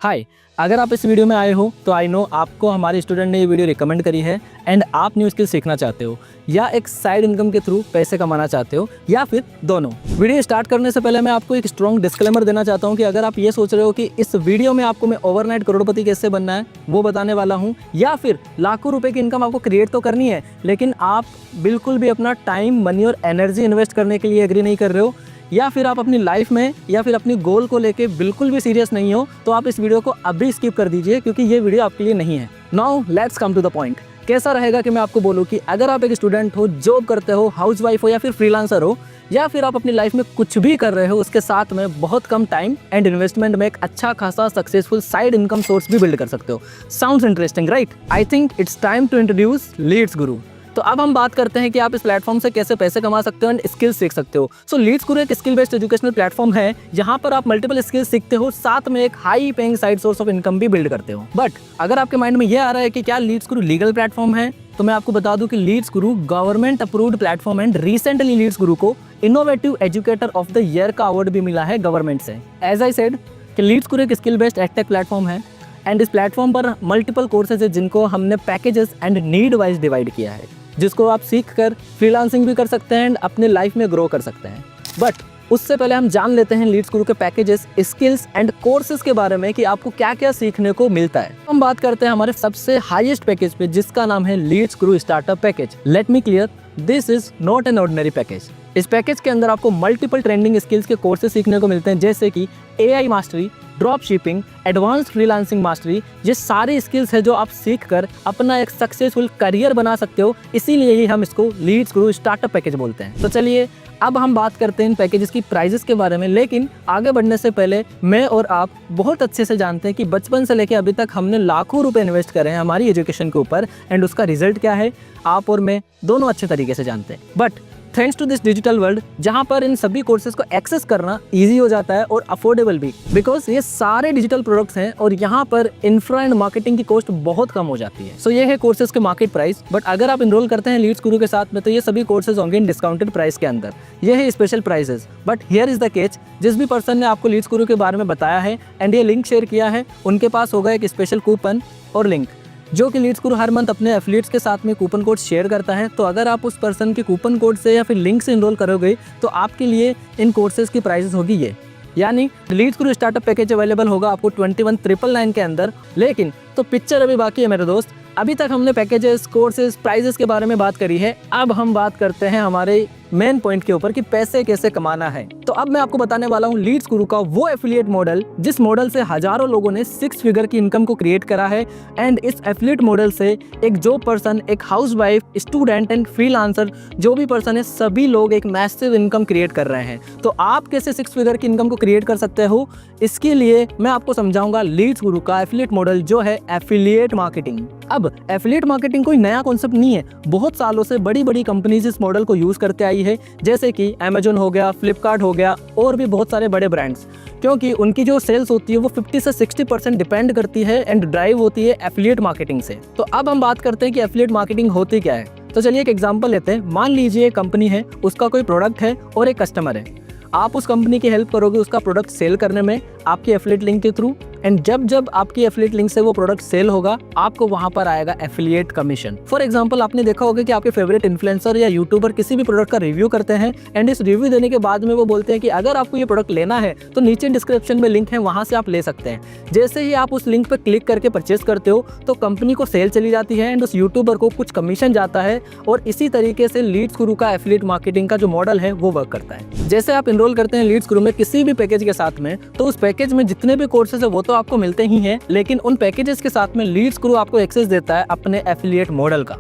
हाय, अगर आप इस वीडियो में आए हो तो आई नो आपको हमारे स्टूडेंट ने ये वीडियो रिकमेंड करी है एंड आप न्यू स्किल सीखना चाहते हो या एक साइड इनकम के थ्रू पैसे कमाना चाहते हो या फिर दोनों। वीडियो स्टार्ट करने से पहले मैं आपको एक स्ट्रॉन्ग डिस्क्लेमर देना चाहता हूँ कि अगर आप ये सोच रहे हो कि इस वीडियो में आपको मैं ओवरनाइट करोड़पति कैसे बनना है वो बताने वाला हूँ या फिर लाखों रुपए की इनकम आपको क्रिएट तो करनी है लेकिन आप बिल्कुल भी अपना टाइम, मनी और एनर्जी इन्वेस्ट करने के लिए एग्री नहीं कर रहे हो या फिर आप अपनी लाइफ में या फिर अपनी गोल को लेके बिल्कुल भी सीरियस नहीं हो तो आप इस वीडियो को अभी स्किप कर दीजिए क्योंकि ये वीडियो आपके लिए नहीं है। Now let's come to the point. कैसा रहेगा कि मैं आपको बोलूँ कि अगर आप एक स्टूडेंट हो, जॉब करते हो, हाउसवाइफ हो या फिर फ्रीलांसर हो या फिर आप अपनी लाइफ में कुछ भी कर रहे हो उसके साथ में बहुत कम टाइम एंड इन्वेस्टमेंट में एक अच्छा खासा सक्सेसफुल साइड इनकम सोर्स भी बिल्ड कर सकते हो। Sounds interesting right? I think it's time to introduce Leads Guru. तो अब हम बात करते हैं कि आप इस प्लेटफॉर्म से कैसे पैसे कमा सकते हो एंड स्किल्स सीख सकते हो। सो लीड्स गुरु एक स्किल बेस्ड एजुकेशनल प्लेटफॉर्म है जहां पर आप मल्टीपल स्किल्स सीखते हो, साथ में एक high paying side source of income भी बिल्ड करते हो। बट अगर आपके माइंड में ये आ रहा है कि क्या लीड्स गुरु लीगल प्लेटफॉर्म है, तो मैं आपको बता दूं कि Leads Guru government approved platform and recently Leads Guru को innovative educator of the year का अवार्ड भी मिला है गवर्नमेंट से। एज आई सेड कि लीड्स गुरु एक स्किल बेस्ड एडटेक प्लेटफॉर्म है एंड इस प्लेटफॉर्म पर मल्टीपल कोर्सेज है जिनको हमने packages and need wise divide किया है, जिसको आप सीख कर फ्रीलांसिंग भी कर सकते हैं एंड अपने लाइफ में ग्रो कर सकते हैं। बट उससे पहले हम जान लेते हैं लीड्स गुरु के पैकेजेस, स्किल्स एंड कोर्सेज के बारे में कि आपको क्या क्या सीखने को मिलता है। हम बात करते हैं हमारे सबसे हाईएस्ट पैकेज पे जिसका नाम है Leeds Guru startup package. Let me clear, this is not an ordinary package. इस पैकेज के अंदर आपको मल्टीपल ट्रेंडिंग स्किल्स के कोर्सेज सीखने को मिलते हैं जैसे कि AI mastery, drop shipping, advance freelancing mastery. ये सारे स्किल्स है जो आप सीख कर अपना एक सक्सेसफुल करियर बना सकते हो, इसीलिए ही हम इसको लीड्स गुरु स्टार्टअप पैकेज बोलते हैं। तो चलिए अब हम बात करते हैं इन पैकेजेस की प्राइजेस के बारे में, लेकिन आगे बढ़ने से पहले मैं और आप बहुत अच्छे से जानते हैं कि बचपन से लेकर अभी तक हमने लाखों रुपए इन्वेस्ट करे हैं हमारी एजुकेशन के ऊपर एंड उसका रिजल्ट क्या है आप और मैं दोनों अच्छे तरीके से जानते हैं। But thanks to this digital world जहां पर इन सभी कोर्सेज को एक्सेस करना इजी हो जाता है और अफोर्डेबल भी, बिकॉज ये सारे डिजिटल प्रोडक्ट्स हैं और यहाँ पर इंफ्रा एंड मार्केटिंग की कॉस्ट बहुत कम हो जाती है। सो ये है कोर्सेज के मार्केट प्राइस। बट अगर आप इनरोल करते हैं लीड्स गुरु के साथ में तो ये सभी कोर्सेज होंगे इन डिस्काउंटेड प्राइस के अंदर। ये है special prices. But here is the केच, जिस भी पर्सन ने आपको लीड्स गुरु के बारे में बताया है एंड ये लिंक शेयर किया है उनके पास होगा एक स्पेशल कूपन और लिंक जो कि लीड्स गुरु हर मंथ अपने एफिलिएट्स के साथ में कूपन कोड शेयर करता है। तो अगर आप उस पर्सन के कूपन कोड से या फिर लिंक से इनरोल करोगे तो आपके लिए इन कोर्सेज की प्राइसेस होगी ये, यानी लीड्स गुरु स्टार्टअप पैकेज अवेलेबल होगा आपको 21,999 के अंदर। लेकिन तो पिक्चर अभी बाकी है मेरे दोस्त। अभी तक हमने पैकेजेस, कोर्सेज, प्राइजेस के बारे में बात करी है। अब हम बात करते हैं हमारे मेन पॉइंट के ऊपर कि पैसे कैसे कमाना है। तो अब मैं आपको बताने वाला हूँ लीड्स गुरु का वो एफिलिएट मॉडल जिस मॉडल से हजारों लोगों ने 6 फिगर की इनकम को क्रिएट करा है। एंड इस एफिलिएट मॉडल से एक जॉब पर्सन, एक हाउसवाइफ, स्टूडेंट एंड फ्रीलांसर जो भी पर्सन है सभी लोग एक मैसिव इनकम क्रिएट कर रहे हैं। तो आप कैसे 6 फिगर की इनकम को क्रिएट कर सकते हो, इसके लिए मैं आपको समझाऊंगा लीड्स गुरु का एफिलिएट मॉडल जो है एफिलिएट मार्केटिंग। अब एफिलिएट मार्केटिंग कोई नया कॉन्सेप्ट नहीं है, बहुत सालों से बड़ी बड़ी कंपनीज इस मॉडल को यूज करते आई है जैसे कि Amazon हो गया, फ्लिपकार्ट हो गया और भी बहुत सारे बड़े ब्रांड्स, क्योंकि उनकी जो सेल्स होती है वो 50 से 60% डिपेंड करती है एंड ड्राइव होती है एफिलिएट मार्केटिंग से। तो अब हम बात करते हैं कि एफिलिएट मार्केटिंग होती क्या है। तो चलिए एक एग्जांपल लेते हैं। मान लीजिए एक कंपनी है, उसका कोई प्रोडक्ट है और एक कस्टमर है। आप उस कंपनी की हेल्प करोगे उसका प्रोडक्ट सेल करने में आपकी एफिलिएट लिंक के थ्रू एंड जब जब आपकी एफिलिएट लिंक से वो प्रोडक्ट सेल होगा आपको वहां पर आएगा एफिलिएट कमीशन। फॉर एग्जांपल आपने देखा होगा कि आपके फेवरेट इन्फ्लुएंसर या यूट्यूबर किसी भी प्रोडक्ट का रिव्यू करते हैं एंड इस रिव्यू देने के बाद में वो बोलते हैं कि अगर आपको ये प्रोडक्ट लेना है तो नीचे डिस्क्रिप्शन में लिंक है, वहां से आप ले सकते हैं। जैसे ही आप उस लिंक पर क्लिक करके परचेस करते हो तो कंपनी को सेल चली जाती है एंड उस यूट्यूबर को कुछ कमीशन जाता है और इसी तरीके से लीड्स गुरु का एफिलिएट मार्केटिंग का जो मॉडल है वो वर्क करता है। जैसे आप इनरोल करते हैं लीड्स गुरु में किसी भी पैकेज के साथ में तो उस पैकेज में जितने भी कोर्सेज है वो तो आपको मिलते ही हैं, लेकिन उन पैकेजेस के साथ में लीड्स गुरु आपको एक्सेस देता है अपने एफिलिएट मॉडल का,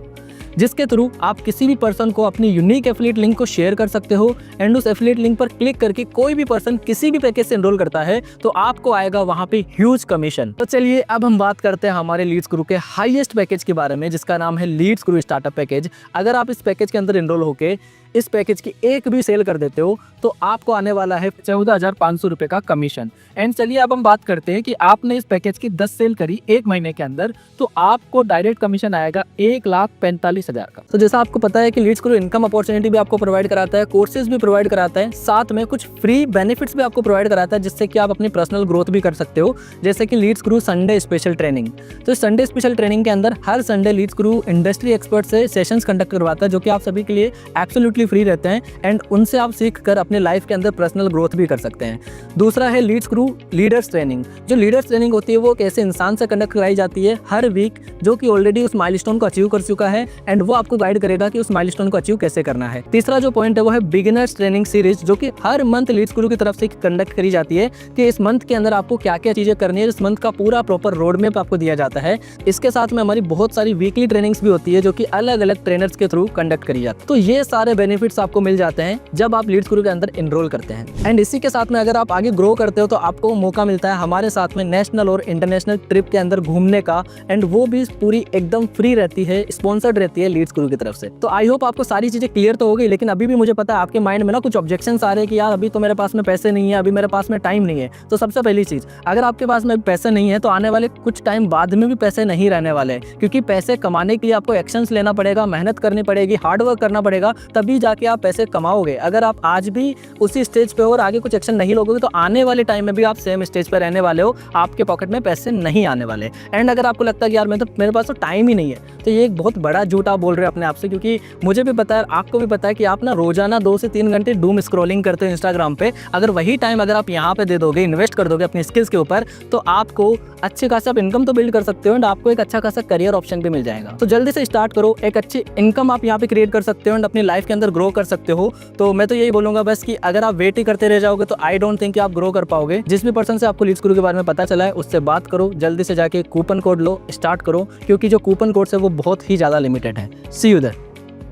जिसके थ्रू आप किसी भी पर्सन को अपनी यूनिक एफिलिएट लिंक को शेयर कर सकते हो एंड उस एफिलिएट लिंक पर क्लिक करके कोई भी पर्सन किसी भी पैकेज से एनरोल करता है तो आपको आएगा वहां पे ह्यूज कमीशन। तो चलिए अब हम बात करते हैं हमारे लीड्स गुरु के हाईएस्ट पैकेज के बारे में जिसका नाम है लीड्स गुरु स्टार्टअप पैकेज। अगर आप इस पैकेज के अंदर एनरोल होके इस पैकेज की एक भी सेल कर देते हो तो आपको आने वाला है 14,500 रुपये का कमीशन। एंड चलिए अब हम बात करते हैं कि आपने इस पैकेज की 10 सेल करी एक महीने के अंदर तो आपको डायरेक्ट कमीशन आएगा 1,45,000 का। तो जैसा आपको पता है कि लीड्स गुरु इनकम अपॉर्चुनिटी भी आपको प्रोवाइड कराता है, कोर्सेज भी प्रोवाइड कराता है, साथ में कुछ फ्री बेनिफिट्स भी आपको प्रोवाइड कराता है जिससे कि आप अपनी पर्सनल ग्रोथ भी कर सकते हो। जैसे कि लीड्स गुरु संडे स्पेशल ट्रेनिंग, तो संडे स्पेशल ट्रेनिंग के अंदर हर संडे लीड्स गुरु इंडस्ट्री एक्सपर्ट से सेशंस कंडक्ट करवाता है जो कि आप सभी के लिए एब्सोल्युटली फ्री रहते हैं एंड उनसे आप सीख कर अपने लाइफ के अंदर पर्सनल ग्रोथ भी कर सकते हैं। दूसरा है लीड्स गुरु लीडर्स ट्रेनिंग। जो लीडर्स ट्रेनिंग होती है वो एक ऐसे इंसान से कंडक्ट कराई जाती है हर वीक जो कि ऑलरेडी उस माइलस्टोन को अचीव कर चुका है एंड वो आपको गाइड करेगा कि उस माइलस्टोन को अचीव कैसे करना है। तीसरा जो पॉइंट है वो है बिगिनर्स ट्रेनिंग सीरीज जो कि हर मंथ लीड्स गुरु की तरफ से कंडक्ट करी जाती है कि इस मंथ के अंदर आपको क्या क्या चीजें करनी है। इस मंथ का पूरा प्रॉपर रोड मैप आपको दिया जाता है। इसके साथ में हमारी बहुत सारी वीकली ट्रेनिंग्स भी होती है जो कि अलग अलग ट्रेनर्स के थ्रू कंडक्ट करी जाती है। तो ये सारे बेनिफिट्स आपको मिल जाते हैं जब आप लीड्स गुरु के अंदर एनरोल करते हैं। एंड इसी के साथ में अगर आप आगे ग्रो करते हो तो आपको मौका मिलता है हमारे साथ में नेशनल और इंटरनेशनल ट्रिप के अंदर घूमने का एंड वो भी पूरी एकदम फ्री रहती है, स्पॉन्सर्ड रहती है लीड्स गुरु की तरफ से। तो आई होप आपको सारी चीजें क्लियर तो हो गई, लेकिन अभी भी मुझे पता है आपके माइंड में ना कुछ ऑब्जेक्शंस आ रहे हैं कि यार अभी तो मेरे पास में पैसे नहीं है, अभी मेरे पास में टाइम नहीं है। तो सबसे पहली चीज, अगर आपके पास में पैसे नहीं है तो आने वाले कुछ टाइम बाद में भी पैसे नहीं रहने वाले हैं, क्योंकि पैसे कमाने के लिए आपको एक्शंस लेना पड़ेगा, मेहनत करनी पड़ेगी, हार्डवर्क करना पड़ेगा, तभी जाके आप पैसे कमाओगे। अगर आप आज भी उसी स्टेज पे हो और आगे कुछ एक्शन नहीं लोगे तो आने वाले टाइम में भी आप सेम स्टेज पे रहने वाले हो, आपके पॉकेट में पैसे नहीं आने वाले। एंड अगर आपको लगता है कि यार मेरे पास तो टाइम ही नहीं है, तो ये एक बहुत बड़ा झूठ आप बोल रहे हो अपने आप से, क्योंकि मुझे भी पता है, आपको भी पता है कि आप ना रोजाना 2 से 3 घंटे डूम स्क्रॉलिंग करते हो इंस्टाग्राम पे। अगर वही टाइम अगर आप यहाँ पे दे दोगे, इन्वेस्ट कर दोगे अपनी स्किल्स के ऊपर, तो आपको अच्छे खासा आप इनकम तो बिल्ड कर सकते हो एंड आपको एक अच्छा खासा करियर ऑप्शन भी मिल जाएगा। तो जल्दी से स्टार्ट करो, एक अच्छी इनकम आप यहाँ पे क्रिएट कर सकते हो एंड अपनी लाइफ के अंदर ग्रो कर सकते हो। तो मैं तो यही बोलूंगा बस कि अगर आप वेट ही करते रह जाओगे तो आई डोंट थिंक कि आप ग्रो कर पाओगे। जिस भी पर्सन से आपको लीड्स गुरु के बारे में पता चला है उससे बात करो, जल्दी से जाके कूपन कोड लो, स्टार्ट करो, क्योंकि जो कूपन कोड है वो बहुत ही ज्यादा लिमिटेड है। सी यू देयर।